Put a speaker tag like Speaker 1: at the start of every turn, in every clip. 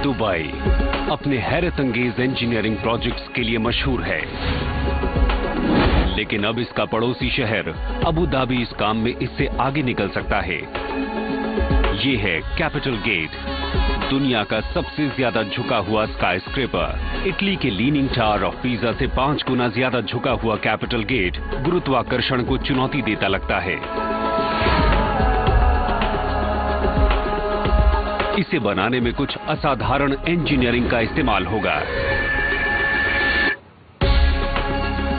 Speaker 1: Dubai अपने हैरत अंगेज engineering projects के लिए मशहूर है, लेकिन अब इसका पड़ोसी शहर अबू धाबी इस काम में इससे आगे निकल सकता है। ये है कैपिटल गेट, दुनिया का सबसे ज्यादा झुका हुआ स्काई स्क्रेपर। इटली के लीनिंग टावर ऑफ पीजा से 5 गुना ज्यादा झुका हुआ कैपिटल गेट गुरुत्वाकर्षण को चुनौती देता लगता है। इसे बनाने में कुछ असाधारण इंजीनियरिंग का इस्तेमाल होगा।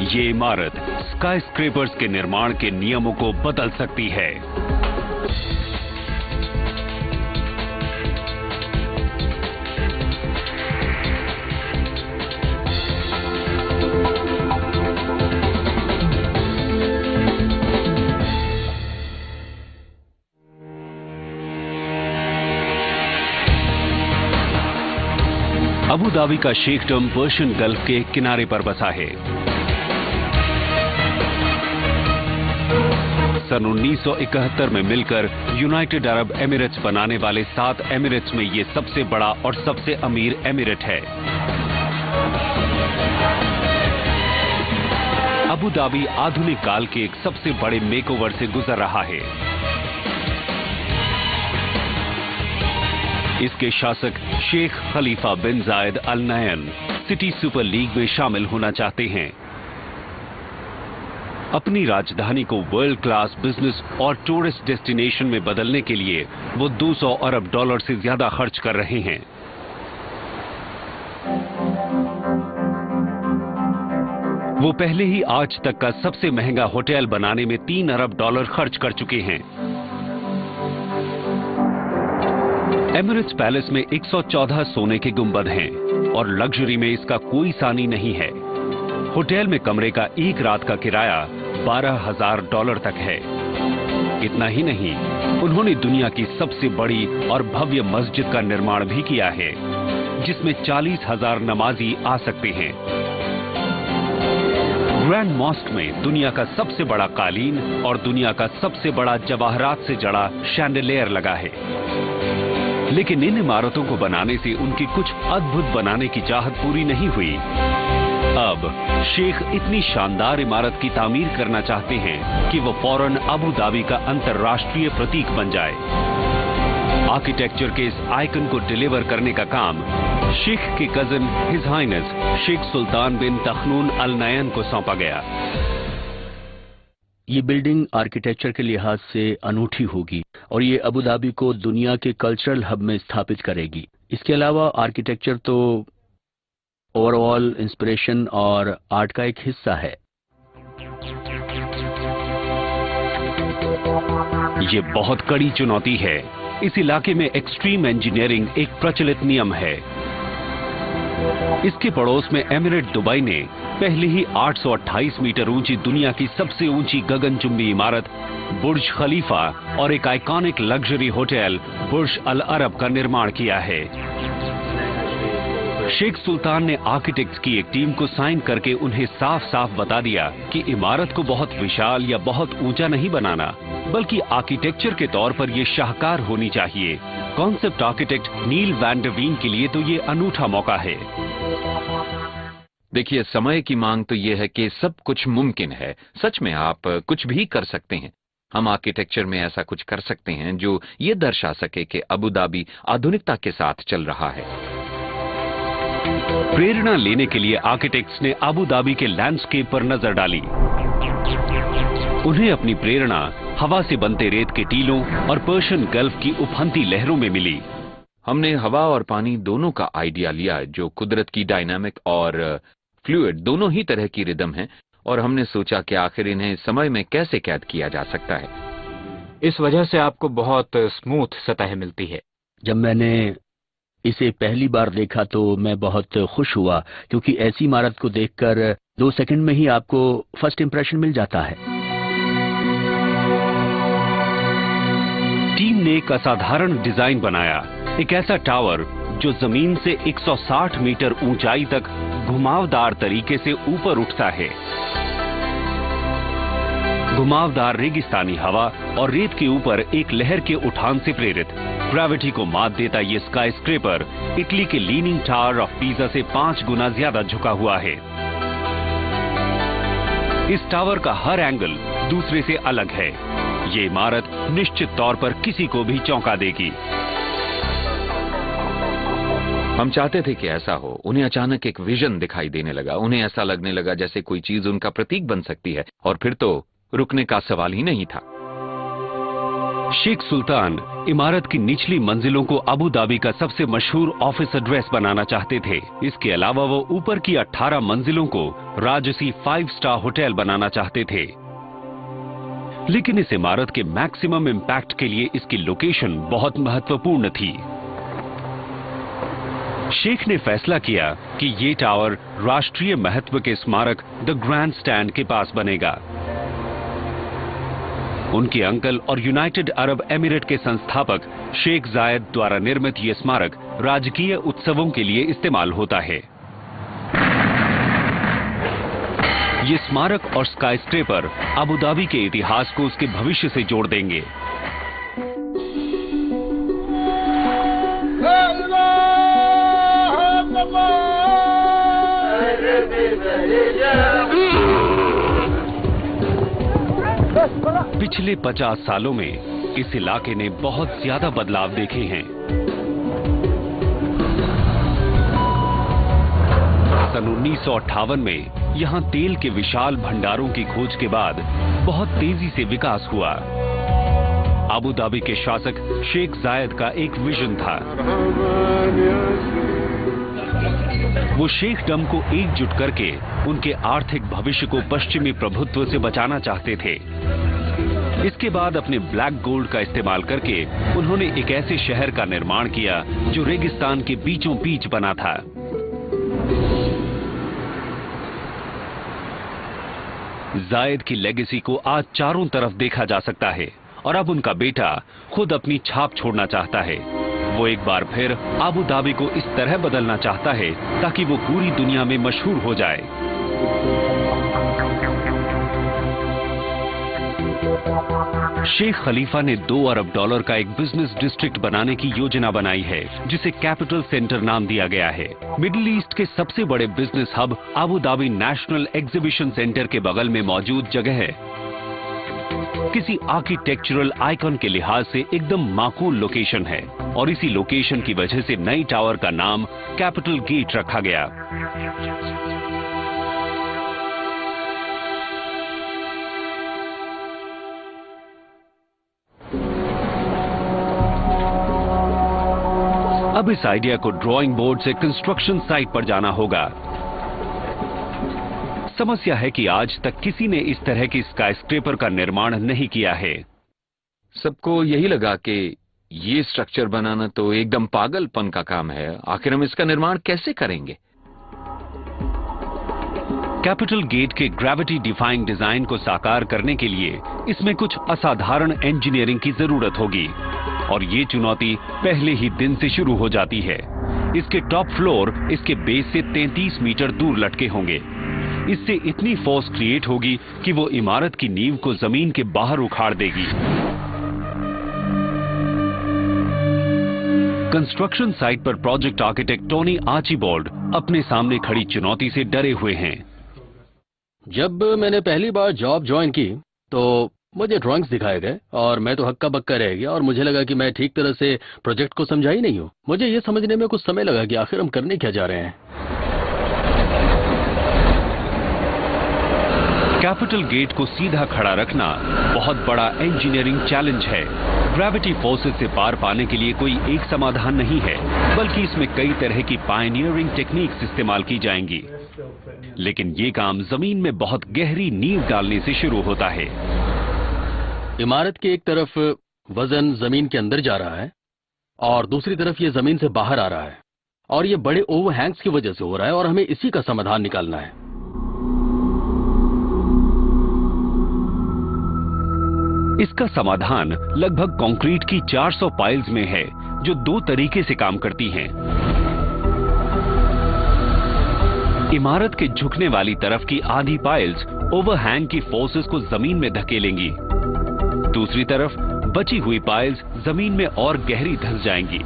Speaker 1: ये इमारत स्काई स्क्रेपर्स के निर्माण के नियमों को बदल सकती है। अबू धाबी का शेखडम पर्शियन गल्फ के किनारे पर बसा है। सन 1971 में मिलकर यूनाइटेड अरब एमिरेट्स बनाने वाले 7 एमिरेट्स में ये सबसे बड़ा और सबसे अमीर एमिरेट है। अबू धाबी आधुनिक काल के एक सबसे बड़े मेकओवर से गुजर रहा है। इसके शासक Sheikh Khalifa bin Zayed Al Nahyan city super league में शामिल होना चाहते हैं। अपनी राजधानी को वर्ल्ड क्लास बिजनेस और टूरिस्ट डेस्टिनेशन में बदलने के लिए वो 200 अरब डॉलर से ज्यादा खर्च कर रहे हैं। वो पहले ही आज तक का सबसे महंगा होटल बनाने में 3 अरब डॉलर खर्च कर चुके हैं। एमिरेट्स पैलेस में 114 सोने के गुंबद हैं और लग्जरी में इसका कोई सानी नहीं है। होटल में कमरे का एक रात का किराया 12,000 डॉलर तक है। इतना ही नहीं, उन्होंने दुनिया की सबसे बड़ी और भव्य मस्जिद का निर्माण भी किया है, जिसमें 40,000 नमाजी आ सकते हैं। ग्रैंड मॉस्क में दुनिया का सबसे बड़ा कालीन और दुनिया का सबसे बड़ा जवाहरात से जड़ा शैंडलियर लगा है। लेकिन इन इमारतों को बनाने से उनकी कुछ अद्भुत बनाने की चाहत पूरी नहीं हुई। अब शेख इतनी शानदार इमारत की तामीर करना चाहते हैं कि वो फौरन अबू धाबी का अंतर्राष्ट्रीय प्रतीक बन जाए। आर्किटेक्चर के इस आइकन को डिलीवर करने का काम शेख के कजन हिज हाइनेस शेख सुल्तान बिन तखनून अल नहयान को सौंपा गया।
Speaker 2: ये बिल्डिंग आर्किटेक्चर के लिहाज से अनूठी होगी और ये अबू धाबी को दुनिया के कल्चरल हब में स्थापित करेगी। इसके अलावा आर्किटेक्चर तो ओवरऑल इंस्पिरेशन और आर्ट का एक हिस्सा है।
Speaker 1: ये बहुत कड़ी चुनौती है। इस इलाके में एक्सट्रीम इंजीनियरिंग एक प्रचलित नियम है। इसके पड़ोस में एमिरेट दुबई ने पहले ही 828 मीटर ऊंची दुनिया की सबसे ऊंची गगनचुंबी इमारत बुर्ज खलीफा और एक आइकॉनिक लग्जरी होटल बुर्ज अल अरब का निर्माण किया है। शेख सुल्तान ने आर्किटेक्ट्स की एक टीम को साइन करके उन्हें साफ साफ बता दिया कि इमारत को बहुत विशाल या बहुत ऊंचा नहीं बनाना, बल्कि आर्किटेक्चर के तौर पर यह शाहकार होनी चाहिए। कॉन्सेप्ट आर्किटेक्ट नील वैन डर वीन के लिए तो ये अनूठा मौका है।
Speaker 3: देखिए, समय की मांग तो ये है कि सब कुछ मुमकिन है। सच में आप कुछ भी कर सकते हैं। हम आर्किटेक्चर में ऐसा कुछ कर सकते हैं जो ये दर्शा सके कि अबू धाबी आधुनिकता के साथ चल रहा है।
Speaker 1: प्रेरणा लेने के लिए आर्किटेक्ट्स ने अबू धाबी के लैंडस्केप पर नजर डाली। उन्हें अपनी प्रेरणा हवा से बनते रेत के टीलों और पर्शियन गल्फ की उफनती लहरों में मिली।
Speaker 3: हमने हवा और पानी दोनों का आइडिया लिया, जो कुदरत की डायनामिक और फ्लूइड दोनों ही तरह की रिदम है, और हमने सोचा कि आखिर इन्हें समय में कैसे कैद किया जा सकता है।
Speaker 4: इस वजह से आपको बहुत स्मूथ सतह मिलती है।
Speaker 2: जब मैंने इसे पहली बार देखा तो मैं बहुत खुश हुआ, क्योंकि ऐसी इमारत को देखकर 2 सेकंड में ही आपको फर्स्ट इंप्रेशन मिल जाता है।
Speaker 1: टीम ने एक असाधारण डिजाइन बनाया, एक ऐसा टावर जो जमीन से 160 मीटर ऊंचाई तक घुमावदार तरीके से ऊपर उठता है। घुमावदार रेगिस्तानी हवा और रेत के ऊपर एक लहर के उठान से प्रेरित ग्रेविटी को मात देता ये स्काई स्क्रेपर इटली के लीनिंग टावर ऑफ पीसा से 5 गुना ज्यादा झुका हुआ है। इस टावर का हर एंगल दूसरे से अलग है। ये इमारत निश्चित तौर पर किसी को भी चौंका देगी।
Speaker 3: हम चाहते थे कि ऐसा हो। उन्हें अचानक एक विजन दिखाई देने लगा। उन्हें ऐसा लगने लगा जैसे कोई चीज उनका प्रतीक बन सकती है, और फिर तो रुकने का सवाल ही नहीं था।
Speaker 1: शेख सुल्तान इमारत की निचली मंजिलों को अबू धाबी का सबसे मशहूर ऑफिस एड्रेस बनाना चाहते थे। इसके अलावा वो ऊपर की 18 मंजिलों को राजसी 5 स्टार होटल बनाना चाहते थे। लेकिन इस इमारत के मैक्सिमम इंपैक्ट के लिए इसकी लोकेशन बहुत महत्वपूर्ण थी। शेख ने फैसला किया कि ये टावर राष्ट्रीय महत्व के स्मारक द ग्रैंड स्टैंड के पास बनेगा। उनके अंकल और यूनाइटेड अरब एमिरेट के संस्थापक शेख जायद द्वारा निर्मित यह स्मारक राजकीय उत्सवों के लिए इस्तेमाल होता है। ये स्मारक और स्काई स्क्रेपर अबू धाबी के इतिहास को उसके भविष्य से जोड़ देंगे। पिछले 50 सालों में इस इलाके ने बहुत ज्यादा बदलाव देखे हैं। सन 1958 में यहां तेल के विशाल भंडारों की खोज के बाद बहुत तेजी से विकास हुआ। अबू धाबी के शासक शेख जायद का एक विजन था। वो शेखडम को एकजुट करके उनके आर्थिक भविष्य को पश्चिमी प्रभुत्व से बचाना चाहते थे। इसके बाद अपने ब्लैक गोल्ड का इस्तेमाल करके उन्होंने एक ऐसे शहर का निर्माण किया जो रेगिस्तान के बीचों बीच बना था। जायद की लेगेसी को आज चारों तरफ देखा जा सकता है और अब उनका बेटा खुद अपनी छाप छोड़ना चाहता है। वो एक बार फिर अबू धाबी को इस तरह बदलना चाहता है ताकि वो पूरी दुनिया में मशहूर हो जाए। शेख खलीफा ने $2 अरब का एक बिजनेस डिस्ट्रिक्ट बनाने की योजना बनाई है जिसे कैपिटल सेंटर नाम दिया गया है। मिडिल ईस्ट के सबसे बड़े business hub Abu Dhabi national exhibition centre के बगल में मौजूद जगह है। किसी आर्किटेक्चरल आइकॉन के लिहाज से एकदम माकूल लोकेशन है और इसी लोकेशन की वजह से नई टावर का नाम कैपिटल गेट रखा गया। अब इस आइडिया को ड्राइंग बोर्ड से कंस्ट्रक्शन साइट पर जाना होगा। समस्या है कि आज तक किसी ने इस तरह की स्काईस्क्रेपर का निर्माण नहीं किया है।
Speaker 3: सबको यही लगा कि ये स्ट्रक्चर बनाना तो एकदम पागलपन का काम है। आखिर हम इसका निर्माण कैसे करेंगे?
Speaker 1: कैपिटल गेट के ग्रेविटी डिफाइंग डिजाइन को साकार करने के लिए इसमें कुछ असाधारण इंजीनियरिंग की जरूरत होगी और ये चुनौती पहले ही दिन से शुरू हो जाती है। इसके टॉप फ्लोर इसके बेस से 33 मीटर दूर लटके होंगे। इससे इतनी फोर्स क्रिएट होगी कि वो इमारत की नींव को जमीन के बाहर उखाड़ देगी। कंस्ट्रक्शन साइट पर प्रोजेक्ट आर्किटेक्ट टोनी आर्चिबाल्ड अपने सामने खड़ी चुनौती से डरे हुए हैं।
Speaker 2: जब मैंने पहली बार जॉब ज्वाइन की तो मुझे ड्राइंग्स दिखाए गए और मैं तो हक्का बक्का रह गया और मुझे लगा कि मैं ठीक तरह से प्रोजेक्ट को समझा ही नहीं हूँ। मुझे ये समझने में कुछ समय लगा कि आखिर हम करने क्या जा रहे हैं।
Speaker 1: कैपिटल गेट को सीधा खड़ा रखना बहुत बड़ा इंजीनियरिंग चैलेंज है। ग्रेविटी फोर्सेस से पार पाने के लिए कोई एक समाधान नहीं है, बल्कि इसमें कई तरह की पायनियरिंग टेक्निक्स इस्तेमाल की जाएंगी। लेकिन ये काम जमीन में बहुत गहरी नींव डालने से शुरू होता है।
Speaker 2: इमारत के एक तरफ वजन जमीन के अंदर जा रहा है और दूसरी तरफ ये जमीन से बाहर आ रहा है और ये बड़े ओवरहैंग्स की वजह से हो रहा है और हमें इसी का समाधान निकालना है।
Speaker 1: इसका समाधान लगभग कंक्रीट की 400 पाइल्स में है जो 2 तरीके से काम करती हैं। इमारत के झुकने वाली तरफ की आधी पाइल्स ओवरहैंग की फोर्सेस को जमीन में धकेलेंगी। दूसरी तरफ बची हुई पाइल्स जमीन में और गहरी धंस जाएंगी।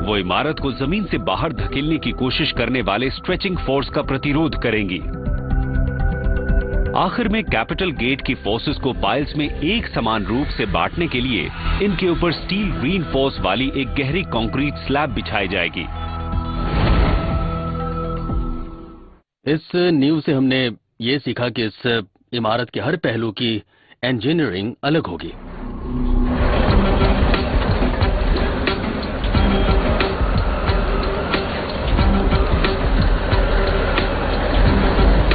Speaker 1: वो इमारत को जमीन से बाहर धकेलने की कोशिश करने वाले स्ट्रेचिंग फोर्स का प्रतिरोध करेंगी। आखिर में कैपिटल गेट की फोर्सेस को पाइल्स में एक समान रूप से बांटने के लिए इनके ऊपर स्टील रीइंफोर्स वाली एक गहरी कंक्रीट स्लैब बिछाई जाएगी।
Speaker 2: इस नींव से हमने ये सीखा कि इस इमारत के हर पहलू की इंजीनियरिंग अलग होगी।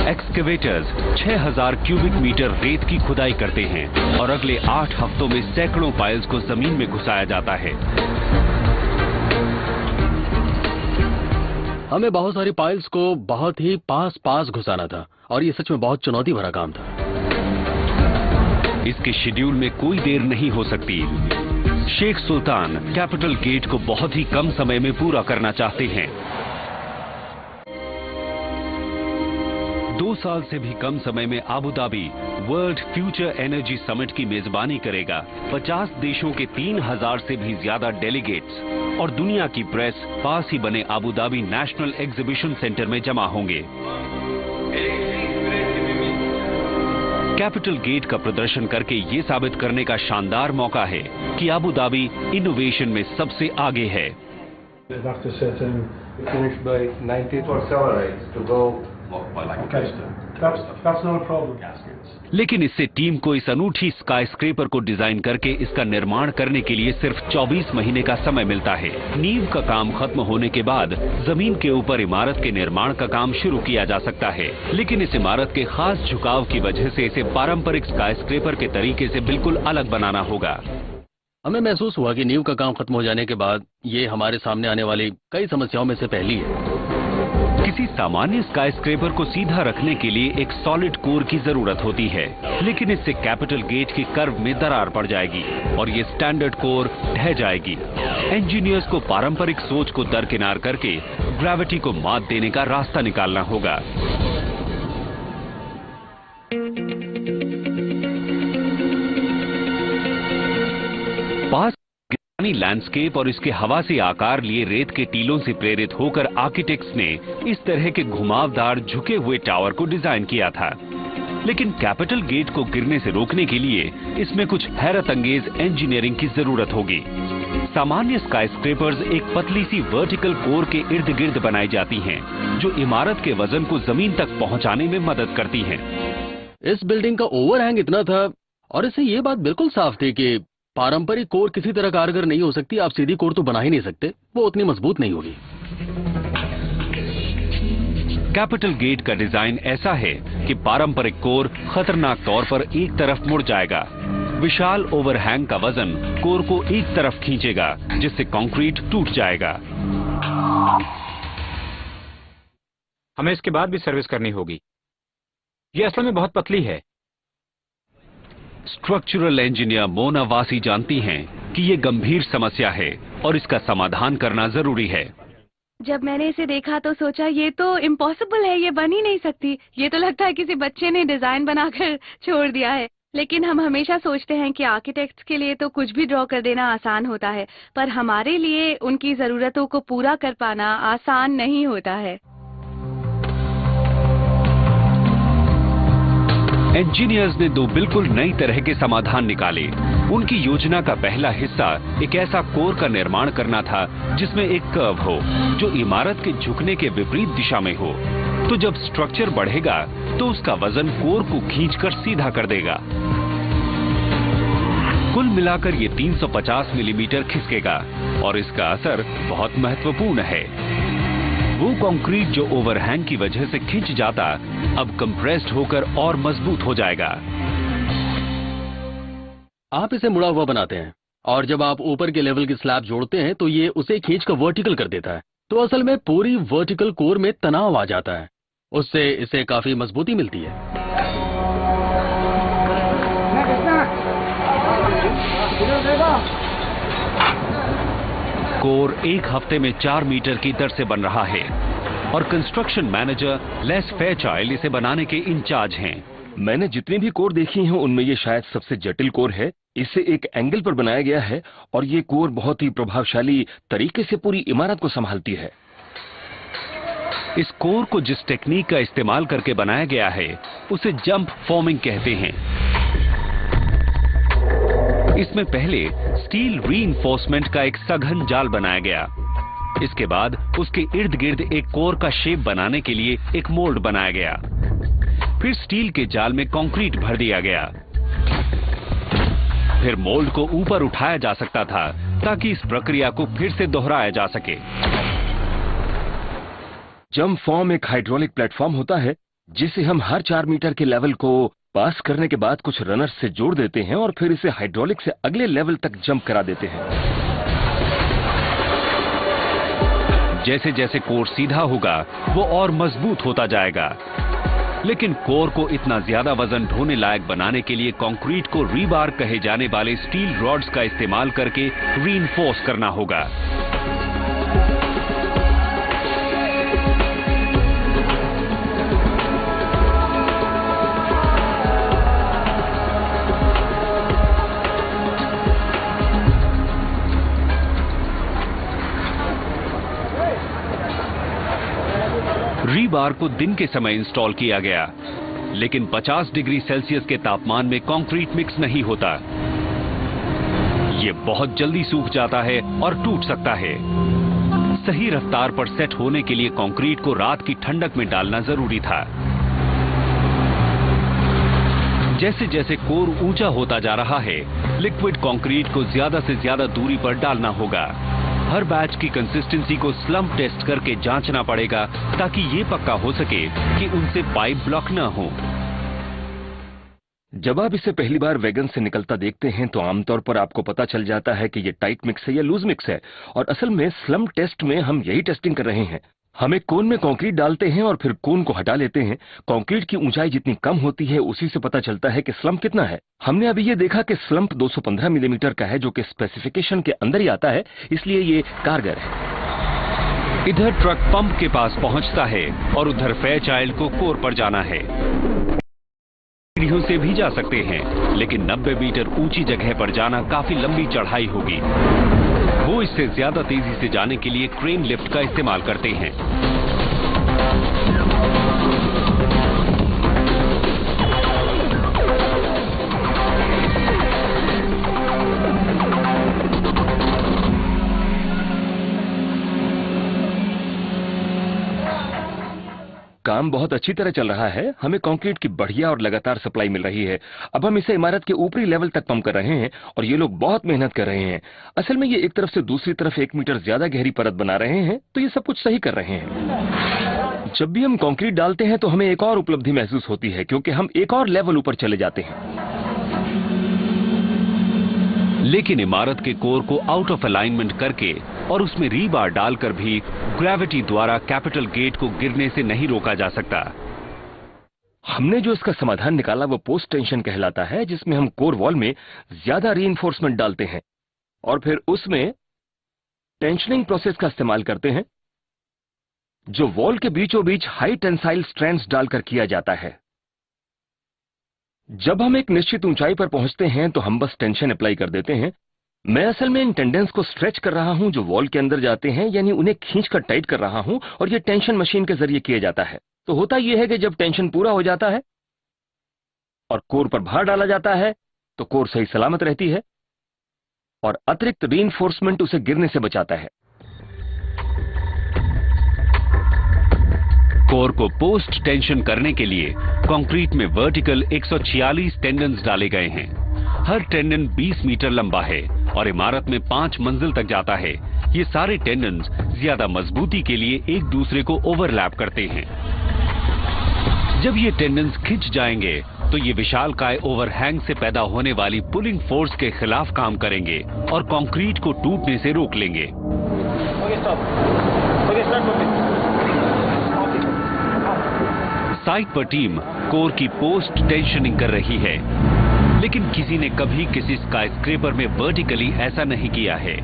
Speaker 1: एक्सकेवेटर्स 6000 क्यूबिक मीटर रेत की खुदाई करते हैं और अगले 8 हफ्तों में सैकड़ों पाइल्स को जमीन में घुसाया जाता है।
Speaker 2: हमें बहुत सारी पाइल्स को बहुत ही पास घुसाना था और ये सच में बहुत चुनौती भरा काम था।
Speaker 1: इसके शेड्यूल में कोई देर नहीं हो सकती। शेख सुल्तान कैपिटल गेट को बहुत ही कम समय में पूरा करना चाहते हैं। 2 साल से भी कम समय में Abu Dhabi world future energy summit की मेजबानी करेगा। 50 देशों के 3000 से भी ज्यादा डेलीगेट्स और दुनिया की प्रेस पास ही बने Abu Dhabi national exhibition centre में जमा होंगे। कैपिटल गेट का प्रदर्शन करके ये साबित करने का शानदार मौका है कि अबू धाबी इनोवेशन में सबसे आगे है। लेकिन इससे टीम को इस अनूठी स्काईस्क्रेपर को डिजाइन करके इसका निर्माण करने के लिए सिर्फ 24 महीने का समय मिलता है। नींव का काम खत्म होने के बाद जमीन के ऊपर इमारत के निर्माण का काम शुरू किया जा सकता है, लेकिन इस इमारत के खास झुकाव की वजह से इसे पारंपरिक स्काईस्क्रेपर के तरीके से बिल्कुल अलग बनाना होगा।
Speaker 2: हमें महसूस हुआ कि नींव का काम खत्म हो जाने के बाद ये हमारे सामने आने वाली कई समस्याओं में से पहली है।
Speaker 1: किसी सामान्य स्काईस्क्रेपर को सीधा रखने के लिए एक सॉलिड कोर की जरूरत होती है, लेकिन इससे कैपिटल गेट के कर्व में दरार पड़ जाएगी और ये स्टैंडर्ड कोर ढह जाएगी। इंजीनियर्स को पारंपरिक सोच को दरकिनार करके ग्रेविटी को मात देने का रास्ता निकालना होगा। पास लैंडस्केप और इसके हवा से आकार लिए रेत के टीलों से प्रेरित होकर आर्किटेक्ट्स ने इस तरह के घुमावदार झुके हुए टावर को डिजाइन किया था, लेकिन कैपिटल गेट को गिरने से रोकने के लिए इसमें कुछ हैरत अंगेज इंजीनियरिंग की जरूरत होगी। सामान्य स्काईस्क्रेपर्स एक पतली सी वर्टिकल कोर के इर्द गिर्द बनाई जाती हैं, जो इमारत के वजन को जमीन तक पहुंचाने में मदद करती हैं।
Speaker 2: इस बिल्डिंग का ओवरहैंग इतना था और इससे ये बात बिल्कुल साफ थी कि पारंपरिक कोर किसी तरह कारगर नहीं हो सकती। आप सीधी कोर तो बना ही नहीं सकते, वो उतनी मजबूत नहीं होगी।
Speaker 1: कैपिटल गेट का डिजाइन ऐसा है कि पारंपरिक कोर खतरनाक तौर पर एक तरफ मुड़ जाएगा। विशाल ओवरहैंग का वजन कोर को एक तरफ खींचेगा, जिससे कंक्रीट टूट जाएगा।
Speaker 4: हमें इसके बाद भी सर्विस करनी होगी। ये असल में बहुत पतली है।
Speaker 1: स्ट्रक्चरल इंजीनियर मोना वासी जानती हैं कि ये गंभीर समस्या है और इसका समाधान करना जरूरी है।
Speaker 5: जब मैंने इसे देखा तो सोचा ये तो इम्पॉसिबल है, ये बन ही नहीं सकती। ये तो लगता है किसी बच्चे ने डिजाइन बनाकर छोड़ दिया है। लेकिन हम हमेशा सोचते हैं कि आर्किटेक्ट्स के लिए तो कुछ भी ड्रॉ कर देना आसान होता है, पर हमारे लिए उनकी जरूरतों को पूरा कर पाना आसान नहीं होता है।
Speaker 1: इंजीनियर्स ने 2 बिल्कुल नई तरह के समाधान निकाले। उनकी योजना का पहला हिस्सा एक ऐसा कोर का निर्माण करना था जिसमें एक कर्व हो, जो इमारत के झुकने के विपरीत दिशा में हो। तो जब स्ट्रक्चर बढ़ेगा तो उसका वजन कोर को खींचकर सीधा कर देगा। कुल मिलाकर ये 350 मिलीमीटर खिसकेगा और इसका असर बहुत महत्वपूर्ण है। वो कंक्रीट जो ओवरहैंग की वजह से खिंच जाता, अब कंप्रेस्ड होकर और मजबूत हो जाएगा।
Speaker 2: आप इसे मुड़ा हुआ बनाते हैं और जब आप ऊपर के लेवल की स्लैब जोड़ते हैं तो ये उसे खींचकर वर्टिकल कर देता है। तो असल में पूरी वर्टिकल कोर में तनाव आ जाता है, उससे इसे काफी मजबूती मिलती है।
Speaker 1: कोर 1 हफ्ते में 4 मीटर की दर से बन रहा है और कंस्ट्रक्शन मैनेजर लेस फेयरचाइल्ड इसे बनाने के इंचार्ज हैं।
Speaker 6: मैंने जितनी भी कोर देखी हैं उनमें ये शायद सबसे जटिल कोर है। इसे एक एंगल पर बनाया गया है और ये कोर बहुत ही प्रभावशाली तरीके से पूरी इमारत को संभालती है।
Speaker 1: इस कोर को जिस टेक्निक का इस्तेमाल करके बनाया गया है उसे जंप फॉर्मिंग कहते हैं। इसमें पहले स्टील रीइंफोर्समेंट का एक सघन जाल बनाया गया। इसके बाद उसके इर्द गिर्द एक कोर का शेप बनाने के लिए एक मोल्ड बनाया गया। फिर स्टील के जाल में कंक्रीट भर दिया गया। फिर मोल्ड को ऊपर उठाया जा सकता था ताकि इस प्रक्रिया को फिर से दोहराया जा सके।
Speaker 6: जंप फॉर्म एक हाइड्रोलिक प्लेटफॉर्म होता है जिसे हम हर 4 मीटर के लेवल को पास करने के बाद कुछ रनर्स से जोड़ देते हैं और फिर इसे हाइड्रोलिक से अगले लेवल तक जंप करा देते हैं।
Speaker 1: जैसे जैसे कोर सीधा होगा वो और मजबूत होता जाएगा, लेकिन कोर को इतना ज्यादा वजन ढोने लायक बनाने के लिए कंक्रीट को रीबार कहे जाने वाले स्टील रॉड्स का इस्तेमाल करके रीइंफोर्स करना होगा। रीबार को दिन के समय इंस्टॉल किया गया, लेकिन 50 डिग्री सेल्सियस के तापमान में कंक्रीट मिक्स नहीं होता। ये बहुत जल्दी सूख जाता है और टूट सकता है। सही रफ्तार पर सेट होने के लिए कंक्रीट को रात की ठंडक में डालना जरूरी था। जैसे जैसे कोर ऊंचा होता जा रहा है, लिक्विड कंक्रीट को ज्यादा से ज्यादा दूरी पर डालना होगा। हर बैच की कंसिस्टेंसी को स्लम्प टेस्ट करके जांचना पड़ेगा ताकि ये पक्का हो सके कि उनसे पाइप ब्लॉक न हो।
Speaker 6: जब आप इसे पहली बार वैगन से निकलता देखते हैं तो आमतौर पर आपको पता चल जाता है कि ये टाइट मिक्स है या लूज मिक्स है, और असल में स्लम्प टेस्ट में हम यही टेस्टिंग कर रहे हैं। हम एक कोन में कंक्रीट डालते हैं और फिर कोन को हटा लेते हैं। कंक्रीट की ऊंचाई जितनी कम होती है उसी से पता चलता है कि स्लम्प कितना है। हमने अभी ये देखा कि स्लम्प 215 मिलीमीटर का है, जो कि स्पेसिफिकेशन के अंदर ही आता है, इसलिए ये कारगर है।
Speaker 1: इधर ट्रक पंप के पास पहुंचता है और उधर फेयरचाइल्ड को कोर पर जाना है। सीढ़ियों से भी जा सकते हैं, लेकिन 90 मीटर ऊंची जगह पर जाना काफी लंबी चढ़ाई होगी। वो इससे ज्यादा तेजी से जाने के लिए क्रेन लिफ्ट का इस्तेमाल करते हैं।
Speaker 6: काम बहुत अच्छी तरह चल रहा है। हमें कंक्रीट की बढ़िया और लगातार सप्लाई मिल रही है। अब हम इसे इमारत के ऊपरी लेवल तक पंप कर रहे हैं और ये लोग बहुत मेहनत कर रहे हैं। असल में ये एक तरफ से दूसरी तरफ 1 मीटर ज्यादा गहरी परत बना रहे हैं, तो ये सब कुछ सही कर रहे हैं। जब भी हम कंक्रीट डालते हैं तो हमें एक और उपलब्धि महसूस होती है, क्योंकि हम एक और लेवल ऊपर चले जाते हैं।
Speaker 1: लेकिन इमारत के कोर को आउट ऑफ अलाइनमेंट करके और उसमें रीबार डालकर भी ग्रेविटी द्वारा कैपिटल गेट को गिरने से नहीं रोका जा सकता।
Speaker 6: हमने जो इसका समाधान निकाला वो पोस्ट टेंशन कहलाता है, जिसमें हम कोर वॉल में ज्यादा रीइंफोर्समेंट डालते हैं और फिर उसमें टेंशनिंग प्रोसेस का इस्तेमाल करते हैं, जो वॉल के बीचों बीच हाई टेंसाइल स्ट्रैंड्स डालकर किया जाता है। जब हम एक निश्चित ऊंचाई पर पहुंचते हैं तो हम बस टेंशन अप्लाई कर देते हैं। मैं असल में इन टेंडेंस को स्ट्रेच कर रहा हूं जो वॉल के अंदर जाते हैं, यानी उन्हें खींचकर टाइट कर रहा हूं, और ये टेंशन मशीन के जरिए किया जाता है। तो होता यह है कि जब टेंशन पूरा हो जाता है और कोर पर भार डाला जाता है तो कोर सही सलामत रहती है और अतिरिक्त रीइंफोर्समेंट उसे गिरने से बचाता है।
Speaker 1: कोर को पोस्ट टेंशन करने के लिए कंक्रीट में वर्टिकल 146 टेंडन्स डाले गए हैं। हर टेंडन 20 मीटर लंबा है और इमारत में 5 मंजिल तक जाता है। ये सारे टेंडन्स ज्यादा मजबूती के लिए एक दूसरे को ओवरलैप करते हैं। जब ये टेंडन्स खिंच जाएंगे तो ये विशालकाय ओवरहैंग से पैदा होने वाली पुलिंग फोर्स के खिलाफ काम करेंगे और कंक्रीट को टूटने से रोक लेंगे। साइट पर टीम कोर की पोस्ट टेंशनिंग कर रही है, लेकिन किसी ने कभी किसी स्काईस्क्रेपर में वर्टिकली ऐसा नहीं किया है।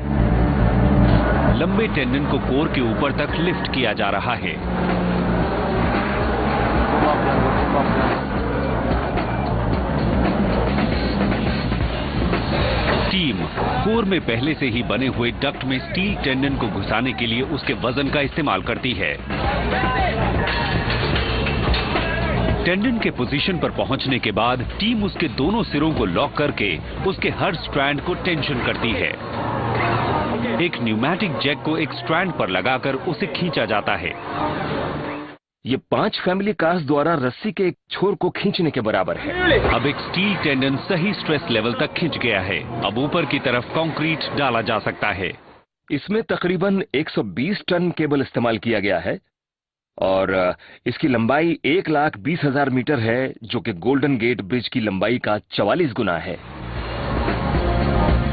Speaker 1: लंबे टेंडन को कोर के ऊपर तक लिफ्ट किया जा रहा है। टीम कोर में पहले से ही बने हुए डक्ट में स्टील टेंडन को घुसाने के लिए उसके वजन का इस्तेमाल करती है। टेंडन के पोजीशन पर पहुंचने के बाद टीम उसके दोनों सिरों को लॉक करके उसके हर स्ट्रैंड को टेंशन करती है। एक न्यूमैटिक जैक को एक स्ट्रैंड पर लगाकर उसे खींचा जाता है।
Speaker 6: ये 5 फैमिली कार्स द्वारा रस्सी के एक छोर को खींचने के बराबर है।
Speaker 1: अब एक स्टील टेंडन सही स्ट्रेस लेवल तक खिंच गया है। अब ऊपर की तरफ कंक्रीट डाला जा सकता है।
Speaker 6: इसमें तकरीबन 120 टन केबल इस्तेमाल किया गया है और इसकी लंबाई 1,20,000 मीटर है, जो कि गोल्डन गेट ब्रिज की लंबाई का 44 गुना है।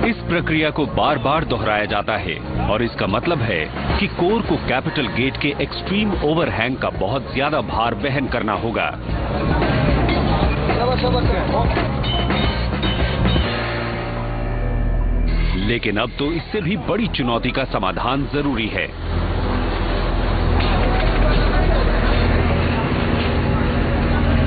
Speaker 1: इस प्रक्रिया को बार बार दोहराया जाता है और इसका मतलब है कि कोर को कैपिटल गेट के एक्सट्रीम ओवरहैंग का बहुत ज्यादा भार वहन करना होगा। लेकिन अब तो इससे भी बड़ी चुनौती का समाधान जरूरी है।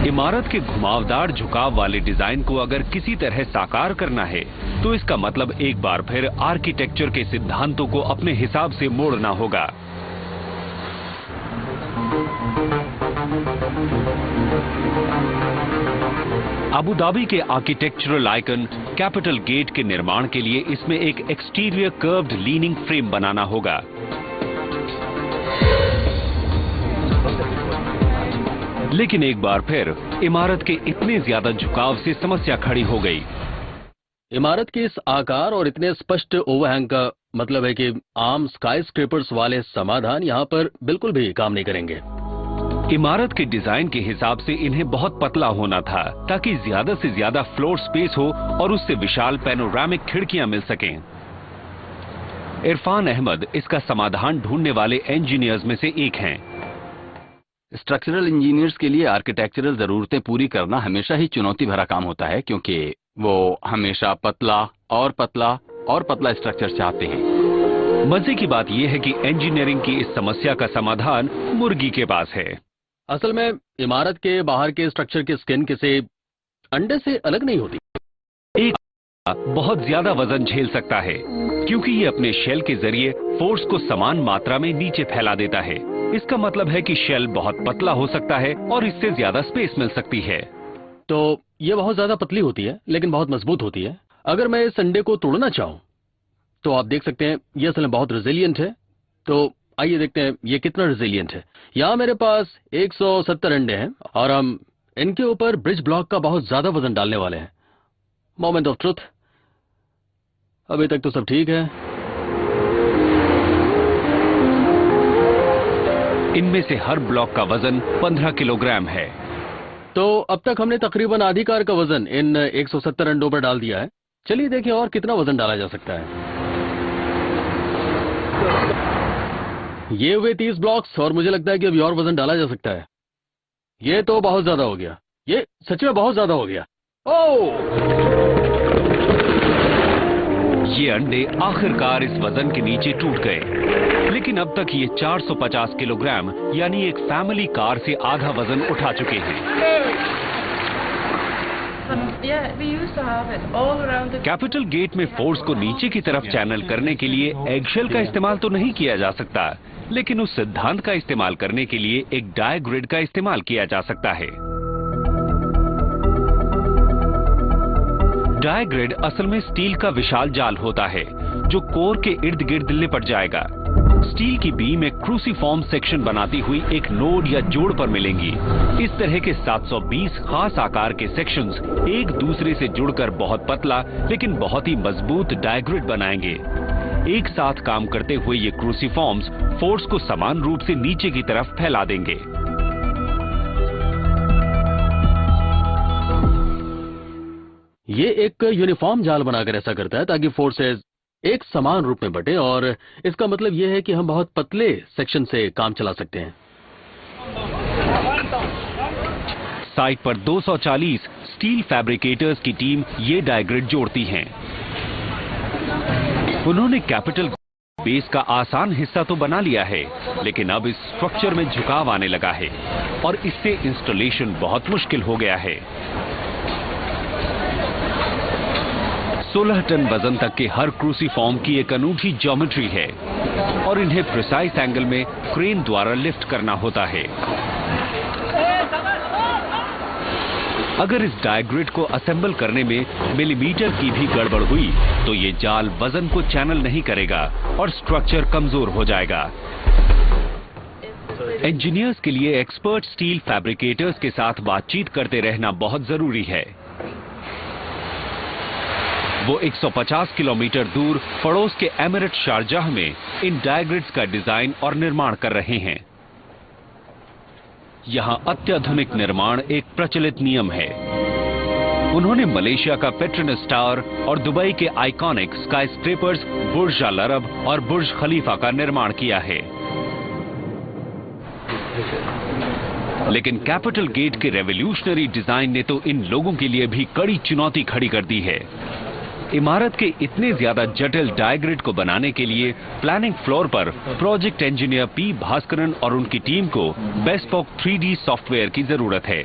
Speaker 1: इमारत के घुमावदार झुकाव वाले डिजाइन को अगर किसी तरह साकार करना है तो इसका मतलब एक बार फिर आर्किटेक्चर के सिद्धांतों को अपने हिसाब से मोड़ना होगा। अबू धाबी के आर्किटेक्चरल आइकन कैपिटल गेट के निर्माण के लिए इसमें एक एक्सटीरियर कर्व्ड लीनिंग फ्रेम बनाना होगा। लेकिन एक बार फिर इमारत के इतने ज्यादा झुकाव से समस्या खड़ी हो गई।
Speaker 2: इमारत के इस आकार और इतने स्पष्ट ओवरहैंग का मतलब है कि आम स्काईस्क्रेपर्स वाले समाधान यहाँ पर बिल्कुल भी काम नहीं करेंगे।
Speaker 1: इमारत के डिजाइन के हिसाब से इन्हें बहुत पतला होना था ताकि ज्यादा से ज्यादा फ्लोर स्पेस हो और उससे विशाल पैनोरामिक खिड़कियां मिल सकें। इरफान अहमद इसका समाधान ढूंढने वाले इंजीनियर्स में से एक हैं।
Speaker 7: स्ट्रक्चरल इंजीनियर्स के लिए आर्किटेक्चरल जरूरतें पूरी करना हमेशा ही चुनौती भरा काम होता है, क्योंकि वो हमेशा पतला और पतला और पतला स्ट्रक्चर चाहते हैं।
Speaker 1: मजे की बात यह है कि इंजीनियरिंग की इस समस्या का समाधान मुर्गी के पास है।
Speaker 2: असल में इमारत के बाहर के स्ट्रक्चर की स्किन किसी अंडे से अलग नहीं होती।
Speaker 1: एक बहुत ज्यादा वजन झेल सकता है क्योंकि ये अपने शेल के जरिए फोर्स को समान मात्रा में नीचे फैला देता है। इसका मतलब है कि शेल बहुत पतला हो सकता है और इससे ज्यादा स्पेस मिल सकती है।
Speaker 2: तो ये बहुत ज्यादा पतली होती है लेकिन बहुत मजबूत होती है। अगर मैं इस अंडे को तोड़ना चाहूं तो आप देख सकते हैं ये असल में बहुत रेजिलिएंट है। तो आइए देखते हैं ये कितना रेजिलिएंट है। यहाँ मेरे पास 170 अंडे हैं और हम इनके ऊपर ब्रिज ब्लॉक का बहुत ज्यादा वजन डालने वाले हैं। Moment of truth. अभी तक तो सब ठीक है।
Speaker 1: इनमें से हर ब्लॉक का वजन 15 किलोग्राम है।
Speaker 2: तो अब तक हमने तकरीबन आधी कार का वजन इन 170 अंडों पर डाल दिया है। चलिए देखें और कितना वजन डाला जा सकता है। ये हुए 30 ब्लॉक्स और मुझे लगता है कि अभी और वजन डाला जा सकता है। ये तो बहुत ज्यादा हो गया। ये सच में बहुत ज्यादा हो गया। ओह!
Speaker 1: ये अंडे आखिरकार इस वजन के नीचे टूट गए, लेकिन अब तक ये 450 किलोग्राम यानी एक फैमिली कार से आधा वजन उठा चुके हैं। कैपिटल गेट में फोर्स को नीचे की तरफ चैनल करने के लिए एगशेल का इस्तेमाल तो नहीं किया जा सकता, लेकिन उस सिद्धांत का इस्तेमाल करने के लिए एक डाई ग्रिड का इस्तेमाल किया जा सकता है। डाई ग्रिड असल में स्टील का विशाल जाल होता है जो कोर के इर्द गिर्द लिपट जाएगा। स्टील की बीम एक क्रूसीफॉर्म सेक्शन बनाती हुई एक नोड या जोड़ पर मिलेंगी। इस तरह के 720 खास आकार के सेक्शंस एक दूसरे से जुड़कर बहुत पतला लेकिन बहुत ही मजबूत डाई ग्रिड बनाएंगे। एक साथ काम करते हुए ये क्रूसीफॉर्म्स फोर्स को समान रूप से नीचे की तरफ फैला देंगे।
Speaker 2: ये एक यूनिफॉर्म जाल बनाकर ऐसा करता है ताकि फोर्सेस एक समान रूप में बटे, और इसका मतलब यह है कि हम बहुत पतले सेक्शन से काम चला सकते हैं।
Speaker 1: साइट पर 240 स्टील फैब्रिकेटर्स की टीम ये डाई ग्रिड जोड़ती हैं। उन्होंने कैपिटल बेस का आसान हिस्सा तो बना लिया है, लेकिन अब इस स्ट्रक्चर में झुकाव आने लगा है और इससे इंस्टॉलेशन बहुत मुश्किल हो गया है। 16 टन वजन तक के हर क्रूसीफॉर्म की एक अनूठी ज्योमेट्री है और इन्हें प्रिसाइज एंगल में क्रेन द्वारा लिफ्ट करना होता है। अगर इस डायग्रिड को असेंबल करने में मिलीमीटर की भी गड़बड़ हुई तो ये जाल वजन को चैनल नहीं करेगा और स्ट्रक्चर कमजोर हो जाएगा। इंजीनियर्स के लिए एक्सपर्ट स्टील फैब्रिकेटर्स के साथ बातचीत करते रहना बहुत जरूरी है। वो 150 किलोमीटर दूर पड़ोस के एमिरेट शारजाह में इन डायग्रिड्स का डिजाइन और निर्माण कर रहे हैं। यहां अत्याधुनिक निर्माण एक प्रचलित नियम है। उन्होंने मलेशिया का पेट्रोनस टावर और दुबई के आइकॉनिक स्काई स्क्रेपर्स बुर्ज अल अरब और बुर्ज खलीफा का निर्माण किया है। लेकिन कैपिटल गेट के रेवोल्यूशनरी डिजाइन ने तो इन लोगों के लिए भी कड़ी चुनौती खड़ी कर दी है। इमारत के इतने ज्यादा जटिल डायग्रिड को बनाने के लिए प्लानिंग फ्लोर पर प्रोजेक्ट इंजीनियर पी भास्करन और उनकी टीम को बेस्पोक 3D सॉफ्टवेयर की जरूरत है।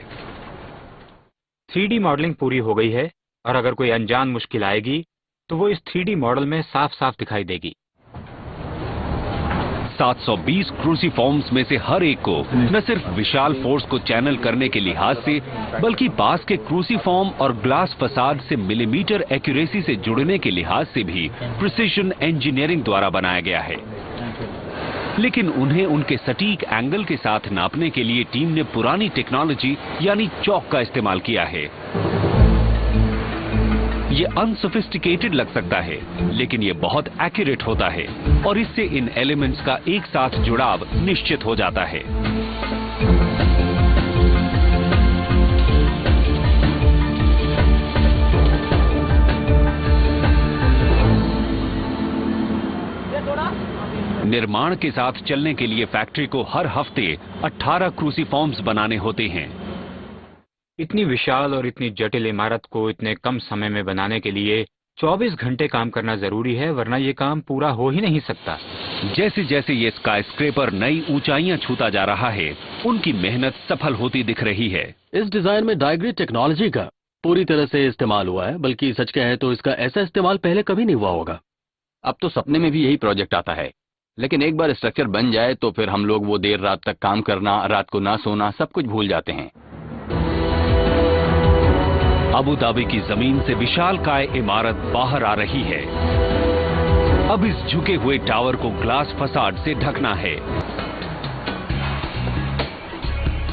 Speaker 4: 3D मॉडलिंग पूरी हो गई है और अगर कोई अनजान मुश्किल आएगी तो वो इस 3D मॉडल में साफ साफ दिखाई देगी।
Speaker 1: 720 क्रूसीफॉर्म्स में से हर एक को न सिर्फ विशाल फोर्स को चैनल करने के लिहाज से बल्कि पास के क्रूसीफॉर्म और ग्लास फसाद से मिलीमीटर एक्यूरेसी से जुड़ने के लिहाज से भी प्रिसिशन इंजीनियरिंग द्वारा बनाया गया है। लेकिन उन्हें उनके सटीक एंगल के साथ नापने के लिए टीम ने पुरानी टेक्नोलॉजी यानी चॉक का इस्तेमाल किया है। ये अनसोफिस्टिकेटेड लग सकता है लेकिन ये बहुत एक्यूरेट होता है और इससे इन एलिमेंट्स का एक साथ जुड़ाव निश्चित हो जाता है। निर्माण के साथ चलने के लिए फैक्ट्री को हर हफ्ते 18 क्रूसीफॉर्म्स बनाने होते हैं।
Speaker 4: इतनी विशाल और इतनी जटिल इमारत को इतने कम समय में बनाने के लिए 24 घंटे काम करना जरूरी है, वरना ये काम पूरा हो ही नहीं सकता।
Speaker 1: जैसे जैसे ये स्काई स्क्रेपर नई ऊंचाइयां छूता जा रहा है, उनकी मेहनत सफल होती दिख रही है।
Speaker 2: इस डिजाइन में डायग्रिड टेक्नोलॉजी का पूरी तरह से इस्तेमाल हुआ है, बल्कि सच कहें तो इसका ऐसा इस्तेमाल पहले कभी नहीं हुआ होगा।
Speaker 7: अब तो सपने में भी यही प्रोजेक्ट आता है, लेकिन एक बार स्ट्रक्चर बन जाए तो फिर हम लोग वो देर रात तक काम करना, रात को ना सोना, सब कुछ भूल जाते हैं।
Speaker 1: अबू धाबी की जमीन से विशालकाय इमारत बाहर आ रही है। अब इस झुके हुए टावर को ग्लास फसाड से ढकना है।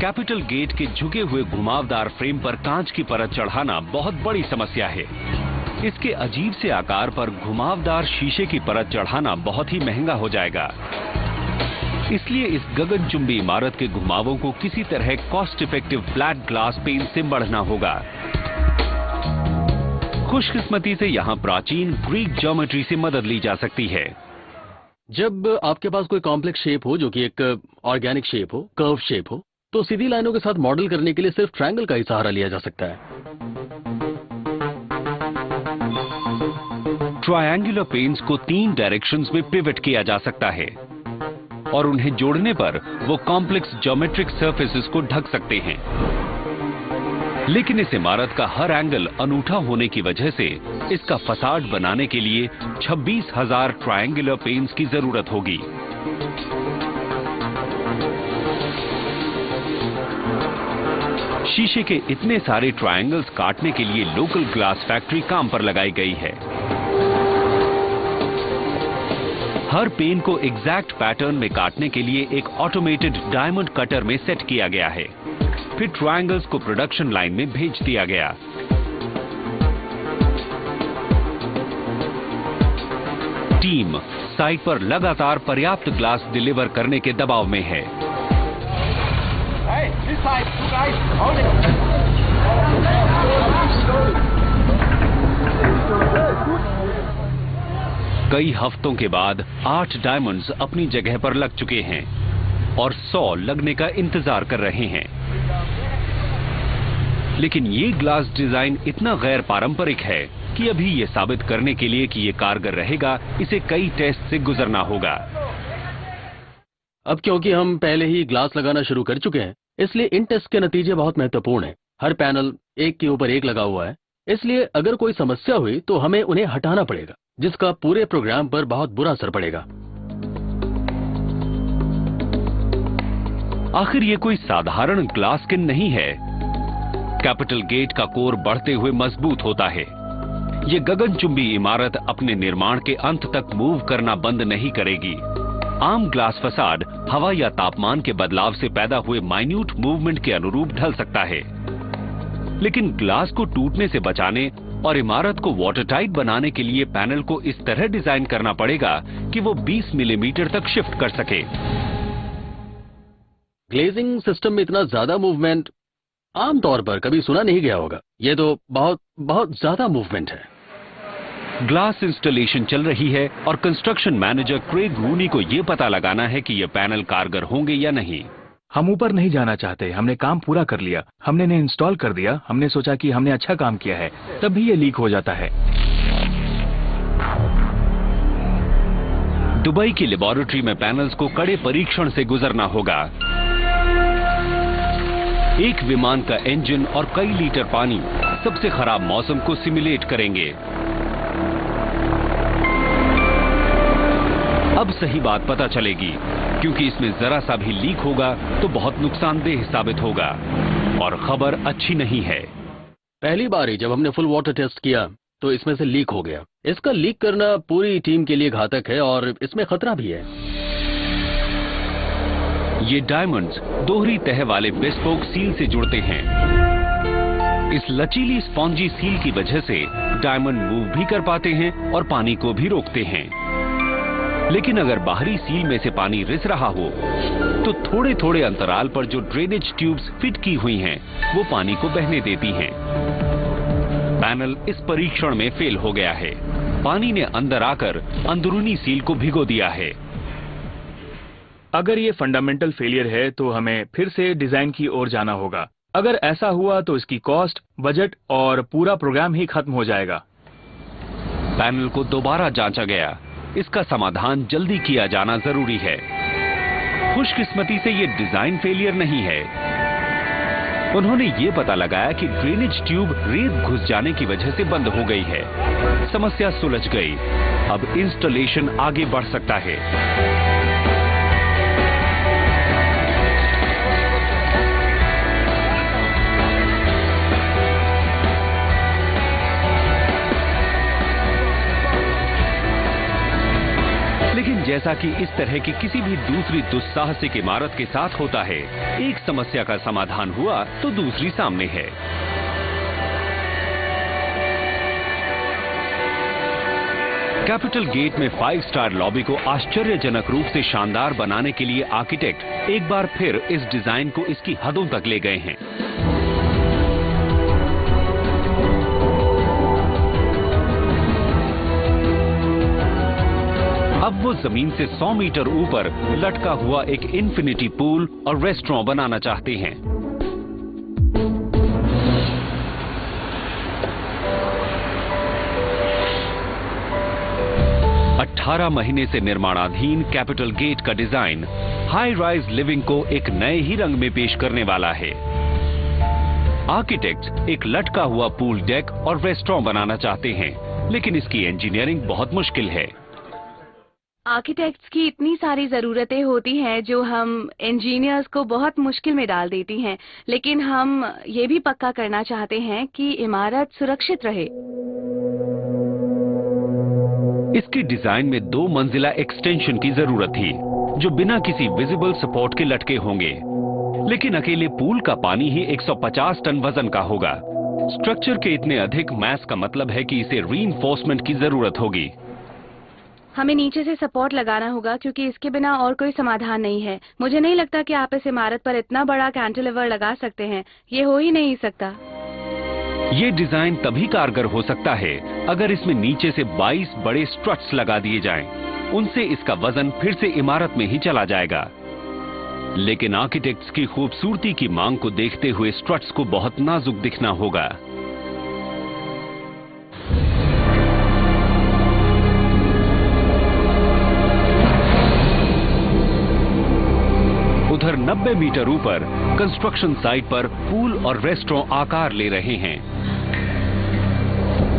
Speaker 1: कैपिटल गेट के झुके हुए घुमावदार फ्रेम पर कांच की परत चढ़ाना बहुत बड़ी समस्या है। इसके अजीब से आकार पर घुमावदार शीशे की परत चढ़ाना बहुत ही महंगा हो जाएगा। इसलिए इस गगनचुंबी इमारत के घुमावों को किसी तरह cost effective flat glass pen से मढ़ना होगा। खुशकिस्मती से यहाँ प्राचीन ग्रीक ज्योमेट्री से मदद ली जा सकती है।
Speaker 2: जब आपके पास कोई कॉम्प्लेक्स शेप हो जो कि एक ऑर्गेनिक शेप हो, कर्व शेप हो, तो सीधी लाइनों के साथ मॉडल करने के लिए सिर्फ ट्रायंगल का ही सहारा लिया जा सकता है।
Speaker 1: ट्रायंगुलर पेन्स को 3 डायरेक्शंस में पिवट किया जा सकता है और उन्हें जोड़ने पर वो कॉम्प्लेक्स ज्योमेट्रिक सरफेसेस को ढक सकते हैं। लेकिन इस इमारत का हर एंगल अनूठा होने की वजह से इसका फसाड बनाने के लिए 26,000 ट्रायंगुलर पेन्स की जरूरत होगी। शीशे के इतने सारे ट्रायंगल्स काटने के लिए लोकल ग्लास फैक्ट्री काम पर लगाई गई है। हर पेन को एग्जैक्ट पैटर्न में काटने के लिए एक ऑटोमेटेड डायमंड कटर में सेट किया गया है। फिर ट्रायंगल्स को प्रोडक्शन लाइन में भेज दिया गया। टीम साइट पर लगातार पर्याप्त ग्लास डिलीवर करने के दबाव में है। कई हफ्तों के बाद 8 डायमंड्स अपनी जगह पर लग चुके हैं और 100 लगने का इंतजार कर रहे हैं। लेकिन ये ग्लास डिजाइन इतना गैर पारंपरिक है कि अभी ये साबित करने के लिए कि ये कारगर रहेगा, इसे कई टेस्ट से गुजरना होगा।
Speaker 2: अब क्योंकि हम पहले ही ग्लास लगाना शुरू कर चुके हैं, इसलिए इन टेस्ट के नतीजे बहुत महत्वपूर्ण हैं। हर पैनल एक के ऊपर एक लगा हुआ है इसलिए अगर कोई समस्या हुई तो हमें उन्हें हटाना पड़ेगा, जिसका पूरे प्रोग्राम पर बहुत बुरा असर पड़ेगा।
Speaker 1: आखिर ये कोई साधारण ग्लास स्किन नहीं है। कैपिटल गेट का कोर बढ़ते हुए मजबूत होता है। ये गगनचुंबी इमारत अपने निर्माण के अंत तक मूव करना बंद नहीं करेगी। आम ग्लास फसाड हवा या तापमान के बदलाव से पैदा हुए माइन्यूट मूवमेंट के अनुरूप ढल सकता है, लेकिन ग्लास को टूटने से बचाने और इमारत को वाटरटाइट बनाने के लिए पैनल को इस तरह डिजाइन करना पड़ेगा कि वो 20 मिलीमीटर तक शिफ्ट कर सके।
Speaker 2: ग्लेजिंग सिस्टम में इतना ज्यादा मूवमेंट आमतौर पर कभी सुना नहीं गया होगा। ये तो बहुत बहुत ज्यादा मूवमेंट है।
Speaker 1: ग्लास इंस्टॉलेशन चल रही है और कंस्ट्रक्शन मैनेजर क्रेग रूनी को यह पता लगाना है कि ये पैनल कारगर होंगे या नहीं।
Speaker 8: हम ऊपर नहीं जाना चाहते, हमने काम पूरा कर लिया, हमने इन्हें इंस्टॉल कर दिया, हमने सोचा कि हमने अच्छा काम किया है, तब भी ये लीक हो जाता है।
Speaker 1: दुबई की लेबोरेटरी में पैनल्स को कड़े परीक्षण से गुजरना होगा। एक विमान का इंजन और कई लीटर पानी सबसे खराब मौसम को सिमुलेट करेंगे। अब सही बात पता चलेगी, क्योंकि इसमें जरा सा भी लीक होगा तो बहुत नुकसानदेह साबित होगा और खबर अच्छी नहीं है।
Speaker 2: पहली बार ही जब हमने फुल वाटर टेस्ट किया तो इसमें से लीक हो गया। इसका लीक करना पूरी टीम के लिए घातक है और इसमें खतरा भी है।
Speaker 1: ये डायमंड्स दोहरी तह वाले बेस्पोक सील से जुड़ते हैं। इस लचीली स्पॉन्जी सील की वजह से डायमंड मूव भी कर पाते हैं और पानी को भी रोकते हैं। लेकिन अगर बाहरी सील में से पानी रिस रहा हो तो थोड़े थोड़े अंतराल पर जो ड्रेनेज ट्यूब्स फिट की हुई हैं, वो पानी को बहने देती हैं। पैनल इस परीक्षण में फेल हो गया है। पानी ने अंदर आकर अंदरूनी सील को भिगो दिया है।
Speaker 8: अगर ये फंडामेंटल फेलियर है तो हमें फिर से डिजाइन की ओर जाना होगा। अगर ऐसा हुआ तो इसकी कॉस्ट, बजट और पूरा प्रोग्राम ही खत्म हो जाएगा।
Speaker 1: पैनल को दोबारा जांचा गया। इसका समाधान जल्दी किया जाना जरूरी है। खुशकिस्मती से ये डिजाइन फेलियर नहीं है। उन्होंने ये पता लगाया कि ड्रेनेज ट्यूब रेत घुस जाने की वजह से बंद हो गई है। समस्या सुलझ गई। अब इंस्टॉलेशन आगे बढ़ सकता है। लेकिन जैसा कि इस तरह की किसी भी दूसरी दुस्साहसिक इमारत के साथ होता है, एक समस्या का समाधान हुआ तो दूसरी सामने है। कैपिटल गेट में 5 स्टार लॉबी को आश्चर्यजनक रूप से शानदार बनाने के लिए आर्किटेक्ट एक बार फिर इस डिजाइन को इसकी हदों तक ले गए हैं। अब वो जमीन से 100 मीटर ऊपर लटका हुआ एक इन्फिनिटी पूल और रेस्टोरेंट बनाना चाहते हैं। अठारह महीने से निर्माणाधीन कैपिटल गेट का डिजाइन हाई राइज लिविंग को एक नए ही रंग में पेश करने वाला है। आर्किटेक्ट एक लटका हुआ पूल डेक और रेस्टोरेंट बनाना चाहते हैं, लेकिन इसकी इंजीनियरिंग बहुत मुश्किल है।
Speaker 5: आर्किटेक्ट्स की इतनी सारी ज़रूरतें होती हैं जो हम इंजीनियर्स को बहुत मुश्किल में डाल देती हैं, लेकिन हम ये भी पक्का करना चाहते हैं कि इमारत सुरक्षित रहे।
Speaker 1: इसकी डिजाइन में 2 मंजिला एक्सटेंशन की जरूरत थी, जो बिना किसी विजिबल सपोर्ट के लटके होंगे। लेकिन अकेले पूल का पानी ही 150 टन वजन का होगा। स्ट्रक्चर के इतने अधिक मास का मतलब है कि इसे रीइंफोर्समेंट की जरूरत होगी।
Speaker 5: हमें नीचे से सपोर्ट लगाना होगा, क्योंकि इसके बिना और कोई समाधान नहीं है। मुझे नहीं लगता कि आप इस इमारत पर इतना बड़ा कैंटिलीवर लगा सकते हैं। ये हो ही नहीं सकता।
Speaker 1: ये डिजाइन तभी कारगर हो सकता है अगर इसमें नीचे से 22 बड़े स्ट्रट्स लगा दिए जाएं। उनसे इसका वजन फिर से इमारत में ही चला जाएगा। लेकिन आर्किटेक्ट्स की खूबसूरती की मांग को देखते हुए स्ट्रट्स को बहुत नाजुक दिखना होगा। उधर 90 मीटर ऊपर कंस्ट्रक्शन साइट पर पूल और रेस्टोरेंट आकार ले रहे हैं।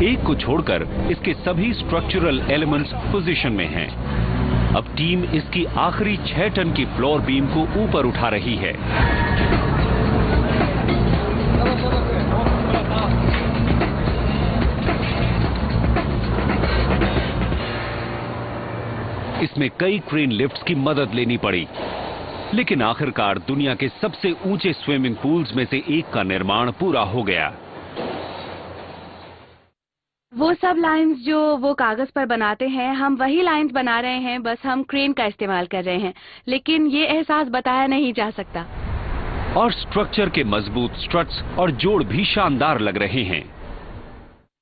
Speaker 1: एक को छोड़कर इसके सभी स्ट्रक्चरल एलिमेंट्स पोजीशन में हैं। अब टीम इसकी आखिरी 6 टन की फ्लोर बीम को ऊपर उठा रही है। इसमें कई क्रेन लिफ्ट्स की मदद लेनी पड़ी, लेकिन आखिरकार दुनिया के सबसे ऊंचे स्विमिंग पूल्स में से एक का निर्माण पूरा हो गया।
Speaker 5: वो सब लाइंस जो वो कागज पर बनाते हैं, हम वही लाइंस बना रहे हैं, बस हम क्रेन का इस्तेमाल कर रहे हैं, लेकिन ये एहसास बताया नहीं जा सकता।
Speaker 1: और स्ट्रक्चर के मजबूत स्ट्रट्स और जोड़ भी शानदार लग रहे हैं।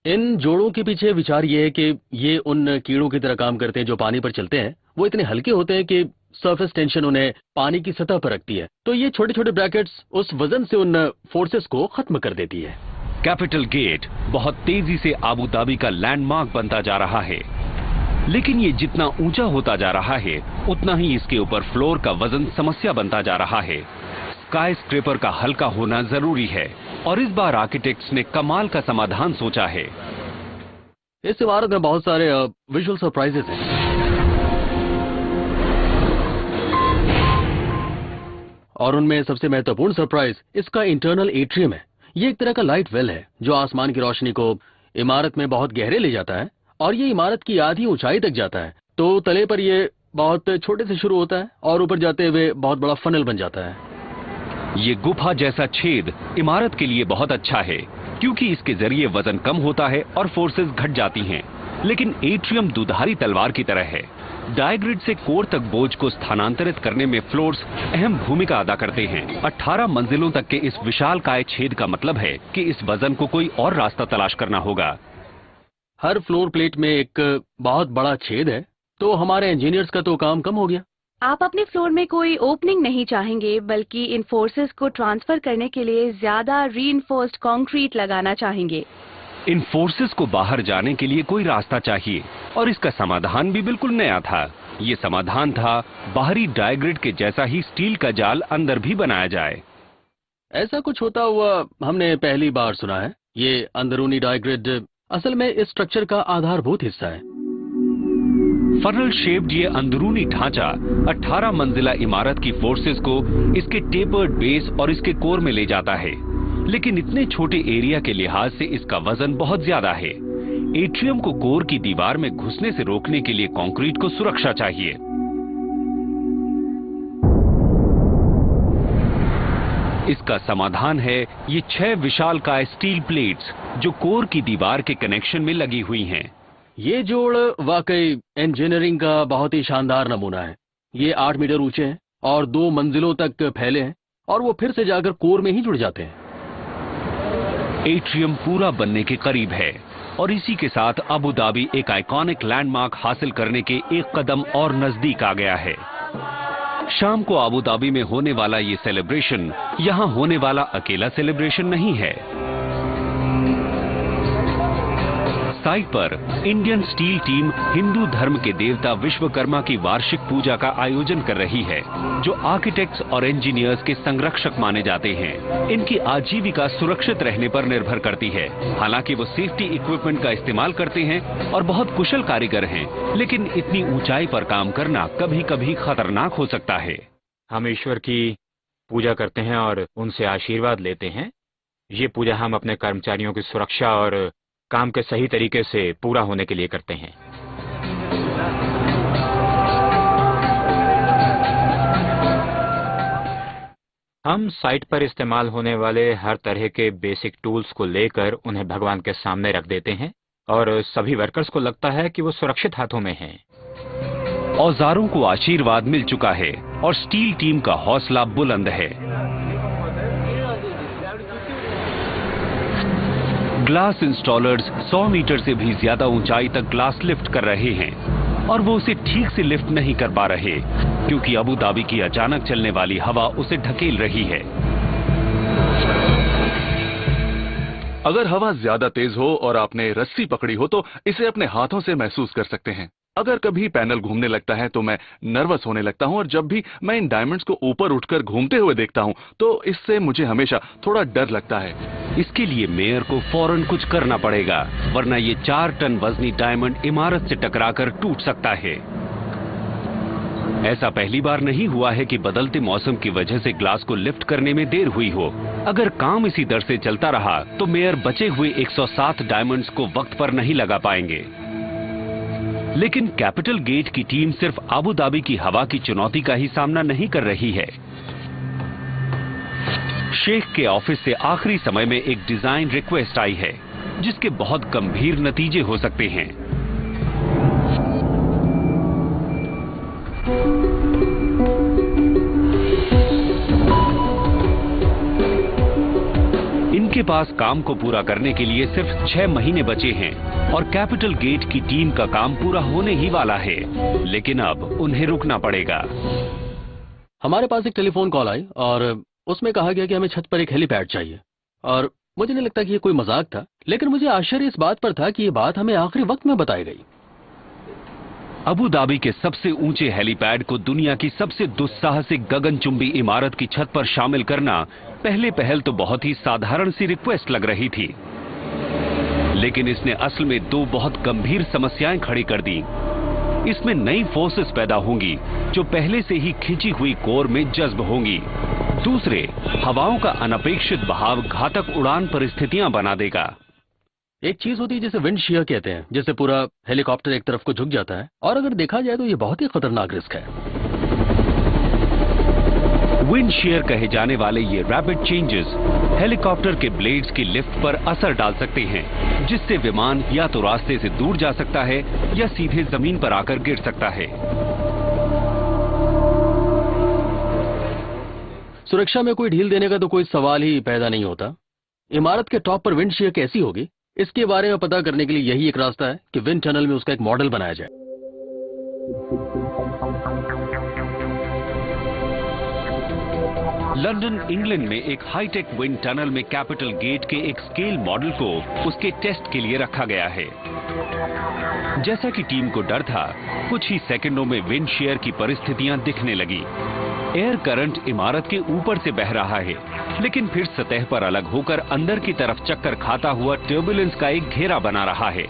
Speaker 2: इन जोड़ों के पीछे विचार ये है कि ये उन कीड़ों की तरह काम करते हैं जो पानी पर चलते हैं। वो इतने हल्के होते हैं कि सरफेस टेंशन उन्हें पानी की सतह पर रखती है, तो ये छोटे छोटे ब्रैकेट्स उस वजन से उन फोर्सेस को खत्म कर देती है।
Speaker 1: कैपिटल गेट बहुत तेजी से आबू धाबी का लैंडमार्क बनता जा रहा है, लेकिन ये जितना ऊंचा होता जा रहा है उतना ही इसके ऊपर फ्लोर का वजन समस्या बनता जा रहा है। स्काई स्क्रेपर का हल्का होना जरूरी है, और इस बार आर्किटेक्ट्स ने कमाल का समाधान सोचा है।
Speaker 2: इस इमारत में बहुत सारे विजुअल सरप्राइजेस हैं। और उनमें सबसे महत्वपूर्ण सरप्राइज इसका इंटरनल एट्रियम है। ये एक तरह का लाइट वेल है जो आसमान की रोशनी को इमारत में बहुत गहरे ले जाता है, और ये इमारत की आधी ऊंचाई तक जाता है। तो तले पर ये बहुत छोटे से शुरू होता है और ऊपर जाते हुए बहुत बड़ा फनल बन जाता है।
Speaker 1: ये गुफा जैसा छेद इमारत के लिए बहुत अच्छा है, क्योंकि इसके जरिए वजन कम होता है और फोर्सेस घट जाती हैं। लेकिन एट्रियम दुधारी तलवार की तरह है। डायग्रिड से कोर तक बोझ को स्थानांतरित करने में फ्लोर्स अहम भूमिका अदा करते हैं। 18 मंजिलों तक के इस विशालकाय छेद का मतलब है कि इस वजन को कोई और रास्ता तलाश करना होगा।
Speaker 2: हर फ्लोर प्लेट में एक बहुत बड़ा छेद है, तो हमारे इंजीनियर्स का तो काम कम हो गया।
Speaker 5: आप अपने फ्लोर में कोई ओपनिंग नहीं चाहेंगे, बल्कि इन फोर्सेस को ट्रांसफर करने के लिए ज्यादा रीइंफोर्स्ड कंक्रीट लगाना चाहेंगे।
Speaker 1: इन फोर्सेस को बाहर जाने के लिए कोई रास्ता चाहिए, और इसका समाधान भी बिल्कुल नया था। ये समाधान था बाहरी डायग्रिड के जैसा ही स्टील का जाल अंदर भी बनाया जाए।
Speaker 2: ऐसा कुछ होता हुआ हमने पहली बार सुना है। ये अंदरूनी डायग्रिड असल में इस स्ट्रक्चर का आधारभूत हिस्सा है।
Speaker 1: फनल शेप्ड ये अंदरूनी ढांचा 18 मंजिला इमारत की फोर्सेस को इसके टेपर्ड बेस और इसके कोर में ले जाता है, लेकिन इतने छोटे एरिया के लिहाज से इसका वजन बहुत ज्यादा है। एट्रियम को कोर की दीवार में घुसने से रोकने के लिए कंक्रीट को सुरक्षा चाहिए। इसका समाधान है ये 6 विशालकाय स्टील प्लेट्स जो कोर की दीवार के कनेक्शन में लगी हुई हैं।
Speaker 2: ये जोड़ वाकई इंजीनियरिंग का बहुत ही शानदार नमूना है। ये 8 मीटर ऊंचे हैं और 2 मंजिलों तक फैले हैं, और वो फिर से जाकर कोर में ही जुड़ जाते हैं।
Speaker 1: एट्रियम पूरा बनने के करीब है, और इसी के साथ अबू धाबी एक आइकॉनिक लैंडमार्क हासिल करने के एक कदम और नजदीक आ गया है। शाम को अबू धाबी में होने वाला ये सेलिब्रेशन यहाँ होने वाला अकेला सेलिब्रेशन नहीं है। साइट पर इंडियन स्टील टीम हिंदू धर्म के देवता विश्वकर्मा की वार्षिक पूजा का आयोजन कर रही है, जो आर्किटेक्ट्स और इंजीनियर्स के संरक्षक माने जाते हैं। इनकी आजीविका सुरक्षित रहने पर निर्भर करती है। हालांकि वो सेफ्टी इक्विपमेंट का इस्तेमाल करते हैं और बहुत कुशल कारीगर हैं, लेकिन इतनी ऊंचाई पर काम करना कभी कभी खतरनाक हो सकता है।
Speaker 4: हम ईश्वर की पूजा करते हैं और उनसे आशीर्वाद लेते हैं। ये पूजा हम अपने कर्मचारियों की सुरक्षा और काम के सही तरीके से पूरा होने के लिए करते हैं। हम साइट पर इस्तेमाल होने वाले हर तरह के बेसिक टूल्स को लेकर उन्हें भगवान के सामने रख देते हैं, और सभी वर्कर्स को लगता है कि वो सुरक्षित हाथों में हैं।
Speaker 1: औजारों को आशीर्वाद मिल चुका है और स्टील टीम का हौसला बुलंद है। ग्लास इंस्टॉलर्स 100 मीटर से भी ज्यादा ऊंचाई तक ग्लास लिफ्ट कर रहे हैं, और वो उसे ठीक से लिफ्ट नहीं कर पा रहे, क्योंकि अबू धाबी की अचानक चलने वाली हवा उसे ढकेल रही है।
Speaker 9: अगर हवा ज्यादा तेज हो और आपने रस्सी पकड़ी हो तो इसे अपने हाथों से महसूस कर सकते हैं। अगर कभी पैनल घूमने लगता है तो मैं नर्वस होने लगता हूं और जब भी मैं इन डायमंड्स को ऊपर उठकर घूमते हुए देखता हूं तो इससे मुझे हमेशा थोड़ा डर लगता है।
Speaker 1: इसके लिए मेयर को फौरन कुछ करना पड़ेगा, वरना ये 4 टन वजनी डायमंड इमारत से टकराकर टूट सकता है। ऐसा पहली बार नहीं हुआ है कि बदलते मौसम की वजह से ग्लास को लिफ्ट करने में देर हुई हो। अगर काम इसी दर से चलता रहा तो मेयर बचे हुए 107 डायमंड्स को वक्त पर नहीं लगा पाएंगे। लेकिन कैपिटल गेट की टीम सिर्फ अबू धाबी की हवा की चुनौती का ही सामना नहीं कर रही है। शेख के ऑफिस से आखिरी समय में एक डिजाइन रिक्वेस्ट आई है जिसके बहुत गंभीर नतीजे हो सकते हैं। इनके पास काम को पूरा करने के लिए सिर्फ 6 महीने बचे हैं और कैपिटल गेट की टीम का काम पूरा होने ही वाला है, लेकिन अब उन्हें रुकना पड़ेगा।
Speaker 2: हमारे पास एक टेलीफोन कॉल आई और उसमें कहा गया कि हमें छत पर एक हेलीपैड चाहिए, और मुझे नहीं लगता कि ये कोई मजाक था, लेकिन मुझे आश्चर्य इस बात पर था कि ये बात हमें आखिरी वक्त में बताई गई।
Speaker 1: अबू धाबी के सबसे ऊंचे हेलीपैड को दुनिया की सबसे दुस्साहसिक गगनचुंबी इमारत की छत पर शामिल करना पहले पहल तो बहुत ही साधारण सी रिक्वेस्ट लग रही थी, लेकिन इसने असल में 2 बहुत गंभीर समस्याएं खड़ी कर दी। इसमें नई फोर्सेस पैदा होंगी जो पहले से ही खिंची हुई कोर में जज्ब होंगी। दूसरे, हवाओं का अनपेक्षित बहाव घातक उड़ान परिस्थितियां बना देगा।
Speaker 2: एक चीज होती है जिसे विंड शीयर कहते हैं, जिससे पूरा हेलीकॉप्टर एक तरफ को झुक जाता है, और अगर देखा जाए तो ये बहुत ही खतरनाक रिस्क है।
Speaker 1: विंड शीयर कहे जाने वाले ये रैपिड चेंजेस हेलीकॉप्टर के ब्लेड्स की लिफ्ट पर असर डाल सकते हैं, जिससे विमान या तो रास्ते से दूर जा सकता है या सीधे जमीन पर आकर गिर सकता है।
Speaker 2: सुरक्षा में कोई ढील देने का तो कोई सवाल ही पैदा नहीं होता। इमारत के टॉप पर विंड शीयर कैसी होगी, इसके बारे में पता करने के लिए यही एक रास्ता है कि विंड टनल में उसका एक मॉडल बनाया जाए।
Speaker 1: लंदन, इंग्लैंड में एक हाईटेक विंड टनल में कैपिटल गेट के एक स्केल मॉडल को उसके टेस्ट के लिए रखा गया है। जैसा कि टीम को डर था, कुछ ही सेकंडों में विंड शेयर की परिस्थितियां दिखने लगी। एयर करंट इमारत के ऊपर से बह रहा है, लेकिन फिर सतह पर अलग होकर अंदर की तरफ चक्कर खाता हुआ टर्बुलेंस का एक घेरा बना रहा है।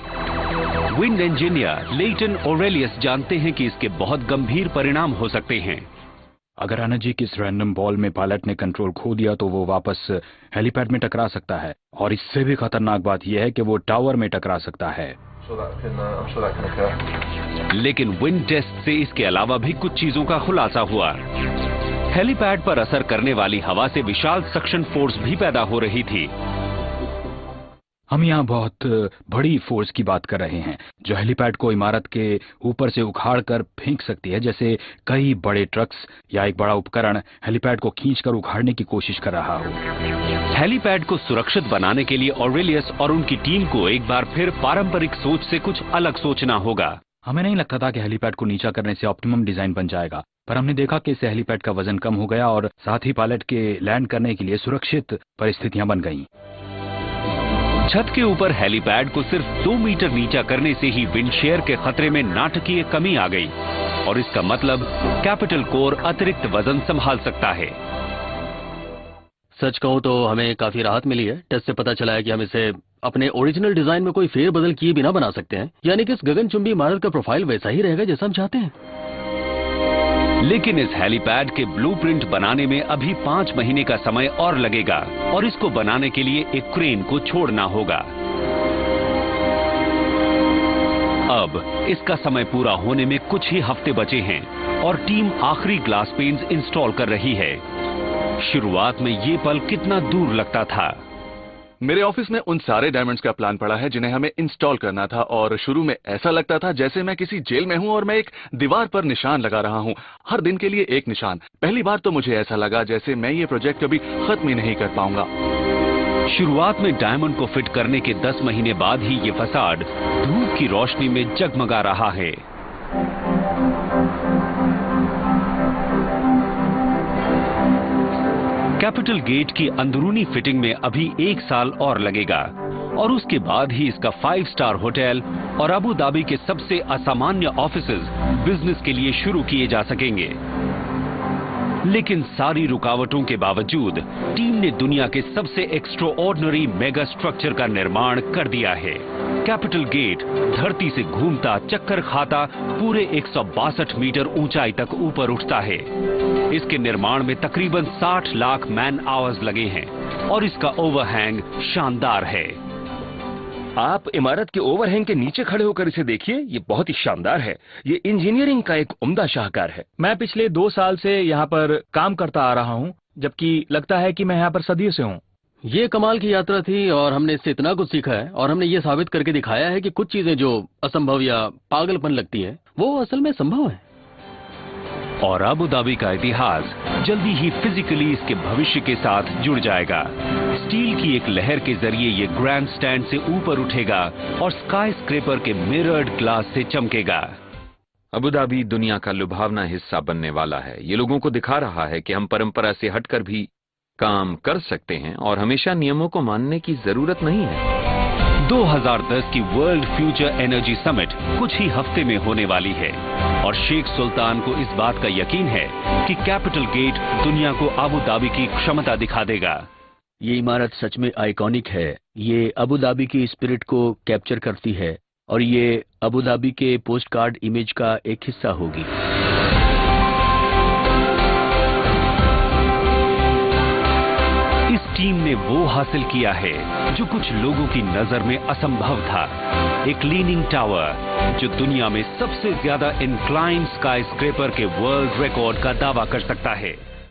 Speaker 1: विंड इंजीनियर लेटन ओरेलियस जानते हैं कि इसके बहुत गंभीर परिणाम हो सकते हैं।
Speaker 4: अगर अनर्जी की इस रैंडम बॉल में पायलट ने कंट्रोल खो दिया तो वो वापस हेलीपैड में टकरा सकता है, और इससे भी खतरनाक बात यह है कि वो टावर में टकरा सकता है।
Speaker 1: लेकिन विंड टेस्ट से इसके अलावा भी कुछ चीजों का खुलासा हुआ। हेलीपैड पर असर करने वाली हवा से विशाल सक्शन फोर्स भी पैदा हो रही थी।
Speaker 4: हम यहाँ बहुत बड़ी फोर्स की बात कर रहे हैं जो हेलीपैड को इमारत के ऊपर से उखाड़ कर फेंक सकती है, जैसे कई बड़े ट्रक्स या एक बड़ा उपकरण हेलीपैड को खींचकर उखाड़ने की कोशिश कर रहा हो।
Speaker 1: हेलीपैड को सुरक्षित बनाने के लिए ऑरेलियस और उनकी टीम को एक बार फिर पारंपरिक सोच से कुछ अलग सोचना होगा।
Speaker 4: हमें नहीं लगता था कि हेलीपैड को नीचा करने से ऑप्टिमम डिजाइन बन जाएगा, पर हमने देखा कि इससे हेलीपैड का वजन कम हो गया और साथ ही पायलट के लैंड करने के लिए सुरक्षित परिस्थितियां बन गईं।
Speaker 1: छत के ऊपर हेलीपैड को सिर्फ 2 मीटर नीचा करने से ही विंड शेयर के खतरे में नाटकीय कमी आ गई, और इसका मतलब कैपिटल कोर अतिरिक्त वजन संभाल सकता है।
Speaker 2: सच कहूं तो हमें काफी राहत मिली है। टेस्ट से पता चला है कि हम इसे अपने ओरिजिनल डिजाइन में कोई फेरबदल किए बिना बना सकते हैं, यानी कि इस गगनचुंबी इमारत का प्रोफाइल वैसा ही रहेगा जैसा हम चाहते हैं।
Speaker 1: लेकिन इस हेलीपैड के ब्लूप्रिंट बनाने में अभी 5 महीने का समय और लगेगा, और इसको बनाने के लिए एक क्रेन को छोड़ना होगा। अब इसका समय पूरा होने में कुछ ही हफ्ते बचे हैं और टीम आखिरी ग्लास पेन्स इंस्टॉल कर रही है। शुरुआत में ये पल कितना दूर लगता था।
Speaker 9: मेरे ऑफिस ने उन सारे डायमंड्स का प्लान पड़ा है जिन्हें हमें इंस्टॉल करना था, और शुरू में ऐसा लगता था जैसे मैं किसी जेल में हूं और मैं एक दीवार पर निशान लगा रहा हूं, हर दिन के लिए एक निशान। पहली बार तो मुझे ऐसा लगा जैसे मैं ये प्रोजेक्ट कभी खत्म ही नहीं कर पाऊंगा।
Speaker 1: शुरुआत में डायमंड को फिट करने के 10 महीने बाद ही ये फसाड धूप की रोशनी में जगमगा रहा है। कैपिटल गेट की अंदरूनी फिटिंग में अभी 1 साल और लगेगा, और उसके बाद ही इसका 5 स्टार होटल और अबू धाबी के सबसे असामान्य ऑफिसेज बिजनेस के लिए शुरू किए जा सकेंगे। लेकिन सारी रुकावटों के बावजूद टीम ने दुनिया के सबसे एक्स्ट्राऑर्डिनरी मेगा स्ट्रक्चर का निर्माण कर दिया है। कैपिटल गेट धरती से घूमता, चक्कर खाता, पूरे 162 मीटर ऊंचाई तक ऊपर उठता है। इसके निर्माण में तकरीबन 60 लाख मैन आवर्स लगे हैं और इसका ओवरहैंग शानदार है।
Speaker 6: आप इमारत के ओवरहैंग के नीचे खड़े होकर इसे देखिए, ये बहुत ही शानदार है। ये इंजीनियरिंग का एक उम्दा शाहकार है।
Speaker 8: मैं पिछले 2 साल से यहाँ पर काम करता आ रहा हूँ, जबकि लगता है कि मैं यहाँ पर सदियों से हूँ।
Speaker 2: ये कमाल की यात्रा थी और हमने इससे इतना कुछ सीखा है और हमने ये साबित करके दिखाया है कि कुछ चीजें जो असंभव या पागलपन लगती है वो असल में संभव है।
Speaker 1: और अबू धाबी का इतिहास जल्दी ही फिजिकली इसके भविष्य के साथ जुड़ जाएगा। स्टील की एक लहर के जरिए ये ग्रैंड स्टैंड से ऊपर उठेगा और स्काई स्क्रेपर के मिरर्ड ग्लास से चमकेगा।
Speaker 3: अबू धाबी दुनिया का लुभावना हिस्सा बनने वाला है। ये लोगों को दिखा रहा है कि हम परंपरा से हटकर भी काम कर सकते हैं और हमेशा नियमों को मानने की जरूरत नहीं है।
Speaker 1: 2010 की वर्ल्ड फ्यूचर एनर्जी समिट कुछ ही हफ्ते में होने वाली है और शेख सुल्तान को इस बात का यकीन है कि कैपिटल गेट दुनिया को अबू धाबी की क्षमता दिखा देगा।
Speaker 2: ये इमारत सच में आइकॉनिक है। ये अबू धाबी की स्पिरिट को कैप्चर करती है और ये अबू धाबी के पोस्ट कार्ड इमेज का एक हिस्सा होगी।
Speaker 1: इस टीम ने वो हासिल किया है जो कुछ लोगों की नजर में असंभव था। एक लीनिंग टावर जो दुनिया में सबसे ज्यादा इंक्लाइन स्काई स्क्रेपर के वर्ल्ड रिकॉर्ड का दावा कर सकता है।